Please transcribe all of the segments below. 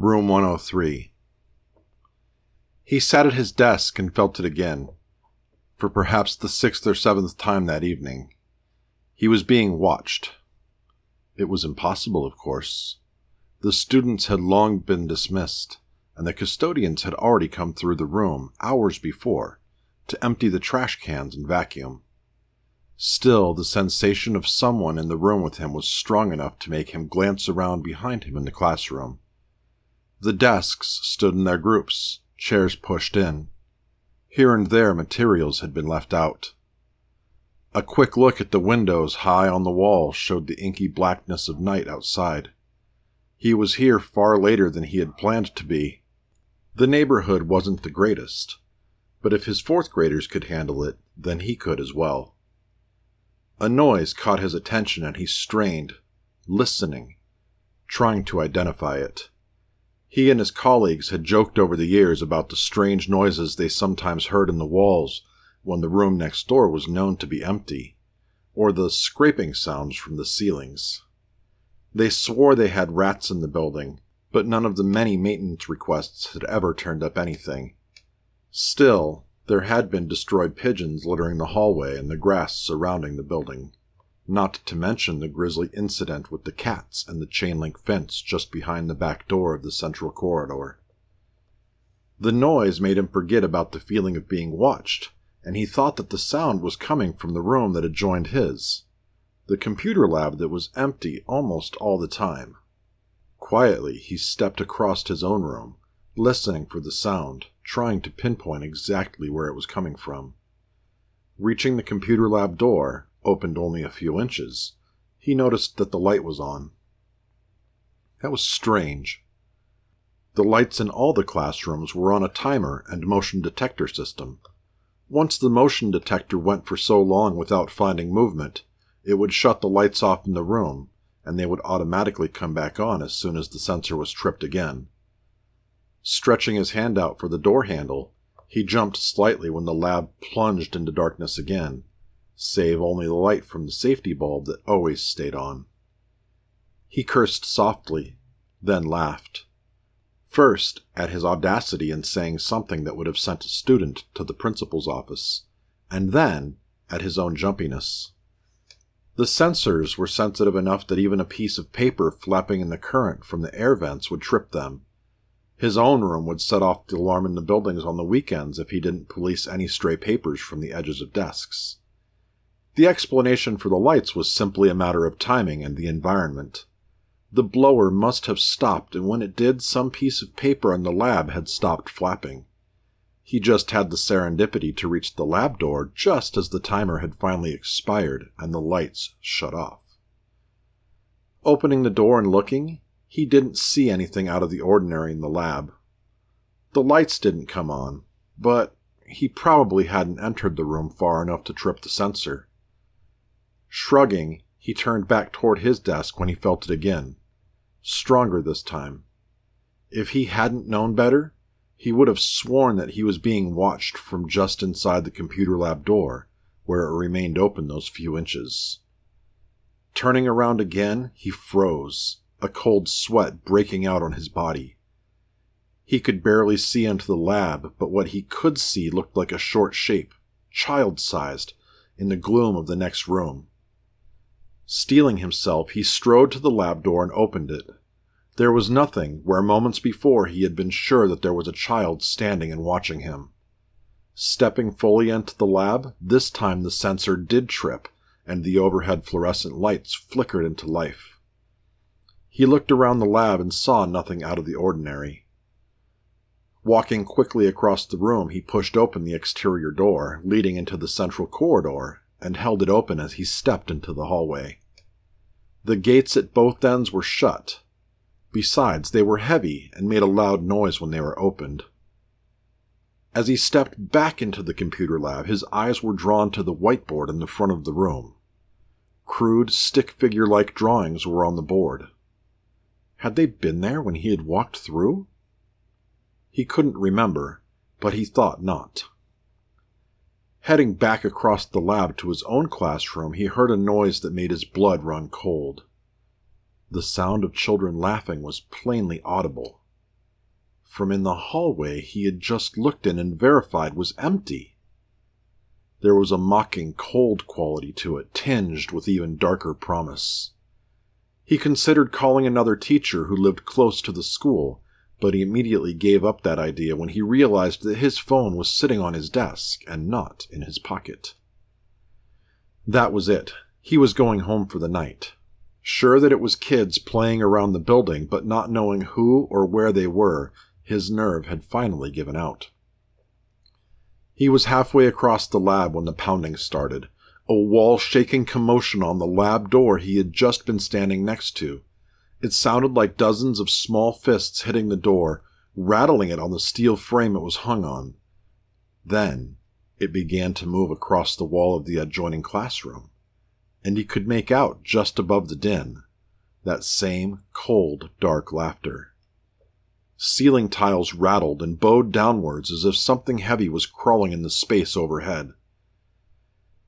Room 103. He sat at his desk and felt it again, for perhaps the 6th or 7th time that evening. He was being watched. It was impossible, of course. The students had long been dismissed, and the custodians had already come through the room hours before to empty the trash cans and vacuum. Still, the sensation of someone in the room with him was strong enough to make him glance around behind him in the classroom. The desks stood in their groups, chairs pushed in. Here and there materials had been left out. A quick look at the windows high on the wall showed the inky blackness of night outside. He was here far later than he had planned to be. The neighborhood wasn't the greatest, but if his 4th graders could handle it, then he could as well. A noise caught his attention and he strained, listening, trying to identify it. He and his colleagues had joked over the years about the strange noises they sometimes heard in the walls when the room next door was known to be empty, or the scraping sounds from the ceilings. They swore they had rats in the building, but none of the many maintenance requests had ever turned up anything. Still, there had been destroyed pigeons littering the hallway and the grass surrounding the building, not to mention the grisly incident with the cats and the chain-link fence just behind the back door of the central corridor. The noise made him forget about the feeling of being watched, and he thought that the sound was coming from the room that adjoined his, the computer lab that was empty almost all the time. Quietly, he stepped across his own room, listening for the sound, trying to pinpoint exactly where it was coming from. Reaching the computer lab door, opened only a few inches, he noticed that the light was on. That was strange. The lights in all the classrooms were on a timer and motion detector system. Once the motion detector went for so long without finding movement, it would shut the lights off in the room, and they would automatically come back on as soon as the sensor was tripped again. Stretching his hand out for the door handle, he jumped slightly when the lab plunged into darkness again, save only the light from the safety bulb that always stayed on. He cursed softly, then laughed. First, at his audacity in saying something that would have sent a student to the principal's office, and then at his own jumpiness. The sensors were sensitive enough that even a piece of paper flapping in the current from the air vents would trip them. His own room would set off the alarm in the buildings on the weekends if he didn't police any stray papers from the edges of desks. The explanation for the lights was simply a matter of timing and the environment. The blower must have stopped, and when it did, some piece of paper in the lab had stopped flapping. He just had the serendipity to reach the lab door just as the timer had finally expired and the lights shut off. Opening the door and looking, he didn't see anything out of the ordinary in the lab. The lights didn't come on, but he probably hadn't entered the room far enough to trip the sensor. Shrugging, he turned back toward his desk when he felt it again, stronger this time. If he hadn't known better, he would have sworn that he was being watched from just inside the computer lab door, where it remained open those few inches. Turning around again, he froze, a cold sweat breaking out on his body. He could barely see into the lab, but what he could see looked like a short shape, child-sized, in the gloom of the next room. Steeling himself, he strode to the lab door and opened it. There was nothing where moments before he had been sure that there was a child standing and watching him. Stepping fully into the lab, this time the sensor did trip, and the overhead fluorescent lights flickered into life. He looked around the lab and saw nothing out of the ordinary. Walking quickly across the room, he pushed open the exterior door, leading into the central corridor, and held it open as he stepped into the hallway. The gates at both ends were shut. Besides, they were heavy and made a loud noise when they were opened. As he stepped back into the computer lab, his eyes were drawn to the whiteboard in the front of the room. Crude, stick figure-like drawings were on the board. Had they been there when he had walked through? He couldn't remember, but he thought not. Heading back across the lab to his own classroom, he heard a noise that made his blood run cold. The sound of children laughing was plainly audible. from in the hallway he had just looked in and verified was empty. There was a mocking, cold quality to it, tinged with even darker promise. He considered calling another teacher who lived close to the school, but he immediately gave up that idea when he realized that his phone was sitting on his desk and not in his pocket. That was it. He was going home for the night. Sure that it was kids playing around the building, but not knowing who or where they were, his nerve had finally given out. He was halfway across the lab when the pounding started, a wall-shaking commotion on the lab door he had just been standing next to. It sounded like dozens of small fists hitting the door, rattling it on the steel frame it was hung on. Then it began to move across the wall of the adjoining classroom, and he could make out, just above the din, that same cold, dark laughter. Ceiling tiles rattled and bowed downwards as if something heavy was crawling in the space overhead.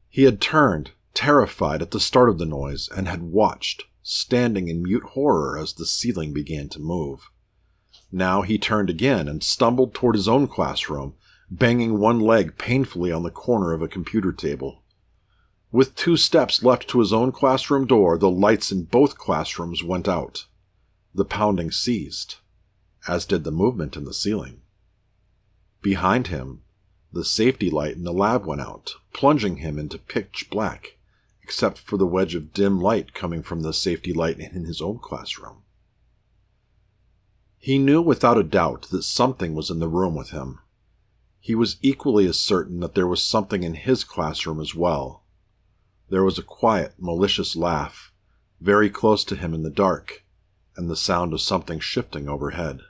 He had turned, terrified at the start of the noise, and had watched, standing in mute horror as the ceiling began to move. Now he turned again and stumbled toward his own classroom, banging one leg painfully on the corner of a computer table. With 2 steps left to his own classroom door, the lights in both classrooms went out. The pounding ceased, as did the movement in the ceiling. Behind him, the safety light in the lab went out, plunging him into pitch black, except for the wedge of dim light coming from the safety light in his own classroom. He knew without a doubt that something was in the room with him. He was equally as certain that there was something in his classroom as well. There was a quiet, malicious laugh, very close to him in the dark, and the sound of something shifting overhead.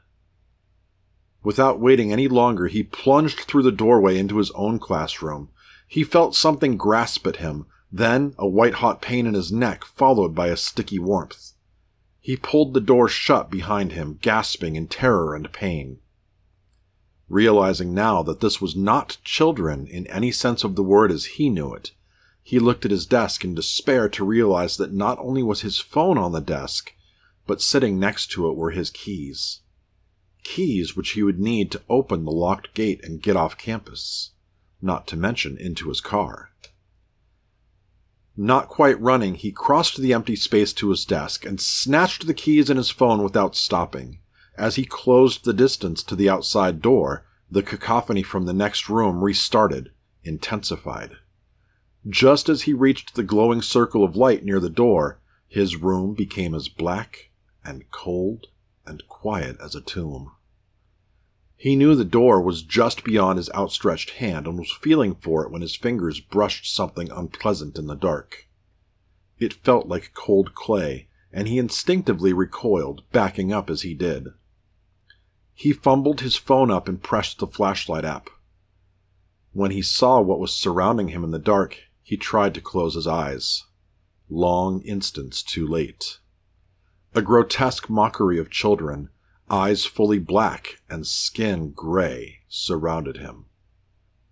Without waiting any longer, he plunged through the doorway into his own classroom. He felt something grasp at him, then a white-hot pain in his neck, followed by a sticky warmth. He pulled the door shut behind him, gasping in terror and pain. Realizing now that this was not children in any sense of the word as he knew it, he looked at his desk in despair to realize that not only was his phone on the desk, but sitting next to it were his keys. Keys which he would need to open the locked gate and get off campus, not to mention into his car. Not quite running, he crossed the empty space to his desk and snatched the keys and his phone without stopping. As he closed the distance to the outside door, the cacophony from the next room restarted, intensified. Just as he reached the glowing circle of light near the door, his room became as black and cold and quiet as a tomb. He knew the door was just beyond his outstretched hand and was feeling for it when his fingers brushed something unpleasant in the dark. It felt like cold clay, and he instinctively recoiled, backing up as he did. He fumbled his phone up and pressed the flashlight app. When he saw what was surrounding him in the dark, he tried to close his eyes. Long instants too late. A grotesque mockery of children, eyes fully black and skin gray, surrounded him.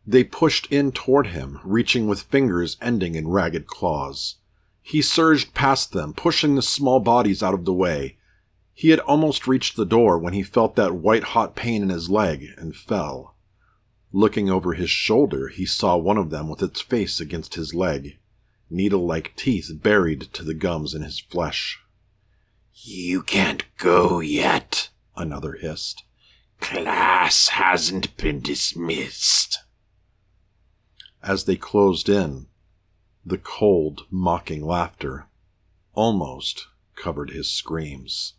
They pushed in toward him, reaching with fingers ending in ragged claws. He surged past them, pushing the small bodies out of the way. He had almost reached the door when he felt that white-hot pain in his leg and fell. Looking over his shoulder, he saw one of them with its face against his leg, needle-like teeth buried to the gums in his flesh. "You can't go yet," another hissed. "Class hasn't been dismissed." As they closed in, the cold, mocking laughter almost covered his screams.